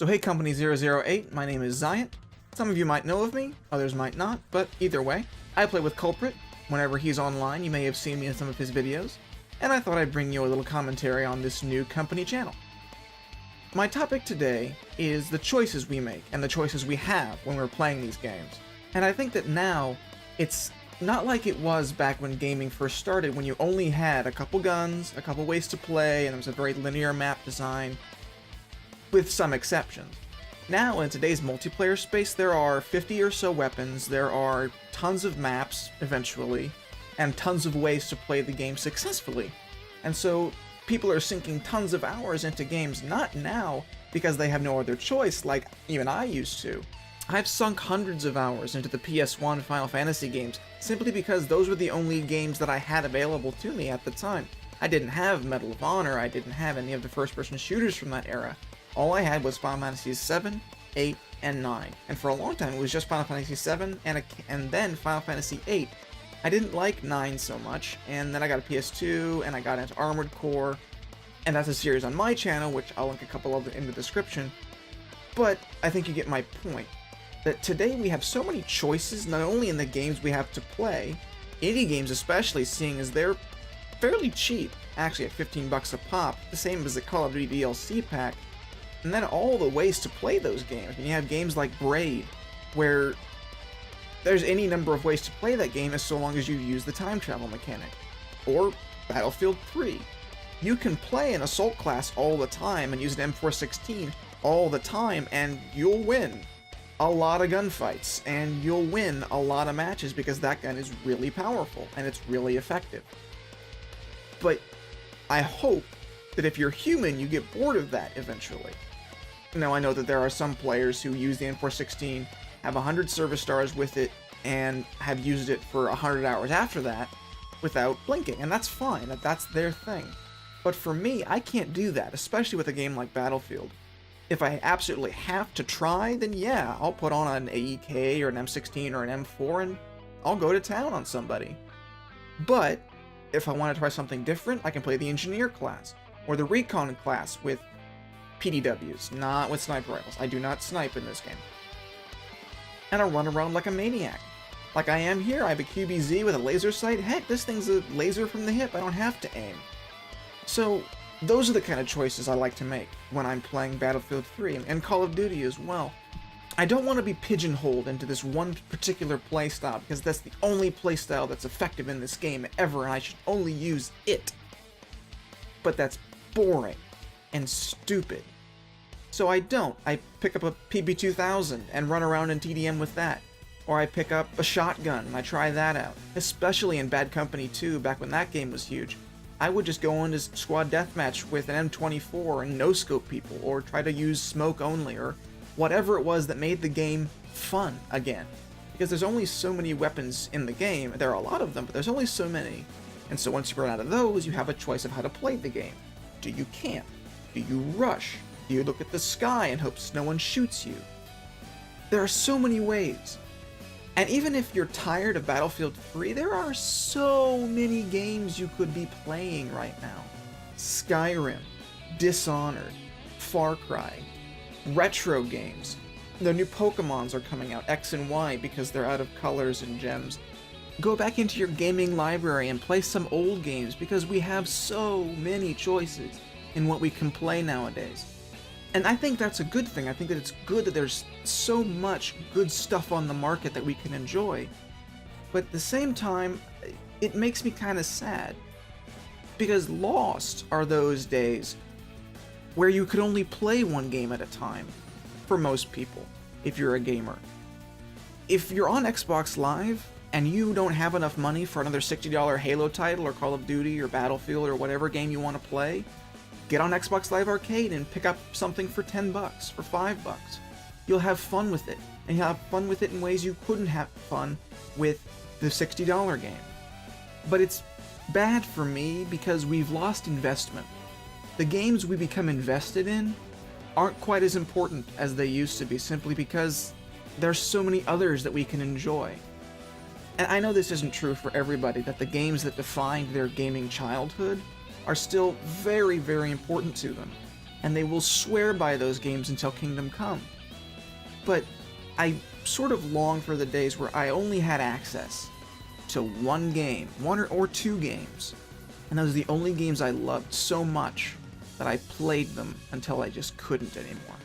So hey Company 008, my name is Xiant. Some of you might know of me, others might not, but either way, I play with Culprit. Whenever he's online, you may have seen me in some of his videos, and I thought I'd bring you a little commentary on this new Company channel. My topic today is the choices we make and the choices we have when we're playing these games. And I think that now, it's not like it was back when gaming first started, when you only had a couple guns, a couple ways to play, and there was a very linear map design, with some exceptions. Now, in today's multiplayer space, there are 50 or so weapons, there are tons of maps, eventually, and tons of ways to play the game successfully. And so, people are sinking tons of hours into games, not now because they have no other choice, like even I used to. I've sunk hundreds of hours into the PS1 Final Fantasy games, simply because those were the only games that I had available to me at the time. I didn't have Medal of Honor, I didn't have any of the first-person shooters from that era. All I had was Final Fantasy 7, 8, and 9. And for a long time, it was just Final Fantasy 7 and then Final Fantasy 8. I didn't like 9 so much, and then I got a PS2, and I got into Armored Core, and that's a series on my channel, which I'll link a couple of in the description. But I think you get my point, that today we have so many choices, not only in the games we have to play, indie games especially, seeing as they're fairly cheap, actually at 15 bucks a pop, the same as the Call of Duty DLC pack, and then all the ways to play those games. And you have games like Braid, where there's any number of ways to play that game as so long as you use the time travel mechanic. Or Battlefield 3. You can play an assault class all the time and use an M416 all the time, and you'll win a lot of gunfights, and you'll win a lot of matches because that gun is really powerful and it's really effective. But I hope that if you're human, you get bored of that eventually. Now, I know that there are some players who use the M416, have 100 service stars with it, and have used it for 100 hours after that without blinking, and that's fine, that's their thing. But for me, I can't do that, especially with a game like Battlefield. If I absolutely have to try, then yeah, I'll put on an AEK or an M16 or an M4 and I'll go to town on somebody. But if I want to try something different, I can play the Engineer class or the Recon class with PDWs, not with sniper rifles. I do not snipe in this game. And I'll run around like a maniac. Like I am here, I have a QBZ with a laser sight. Heck, this thing's a laser from the hip, I don't have to aim. So, those are the kind of choices I like to make when I'm playing Battlefield 3 and Call of Duty as well. I don't want to be pigeonholed into this one particular playstyle because that's the only playstyle that's effective in this game ever and I should only use it. But that's boring and stupid. So I don't. I pick up a PB2000 and run around in TDM with that. Or I pick up a shotgun and I try that out. Especially in Bad Company 2, back when that game was huge. I would just go into squad deathmatch with an M24 and no-scope people, or try to use smoke only, or whatever it was that made the game fun again. Because there's only so many weapons in the game. There are a lot of them, but there's only so many. And so once you run out of those, you have a choice of how to play the game. Do you camp? Do you rush? Do you look at the sky and hope no one shoots you? There are so many ways. And even if you're tired of Battlefield 3, there are so many games you could be playing right now. Skyrim, Dishonored, Far Cry, retro games. The new Pokemons are coming out, X and Y, because they're out of colors and gems. Go back into your gaming library and play some old games because we have so many choices in what we can play nowadays. And I think that's a good thing. I think that it's good that there's so much good stuff on the market that we can enjoy. But at the same time, it makes me kind of sad. Because lost are those days where you could only play one game at a time. For most people, if you're a gamer. If you're on Xbox Live, and you don't have enough money for another $60 Halo title, or Call of Duty, or Battlefield, or whatever game you want to play, get on Xbox Live Arcade and pick up something for 10 bucks, for 5 bucks. You'll have fun with it, and you'll have fun with it in ways you couldn't have fun with the $60 game. But it's bad for me because we've lost investment. The games we become invested in aren't quite as important as they used to be, simply because there's so many others that we can enjoy. And I know this isn't true for everybody, that the games that defined their gaming childhood are still very, very important to them. and they will swear by those games until Kingdom Come. But I sort of long for the days where I only had access to one game, one or two games, and those are the only games I loved so much that I played them until I just couldn't anymore.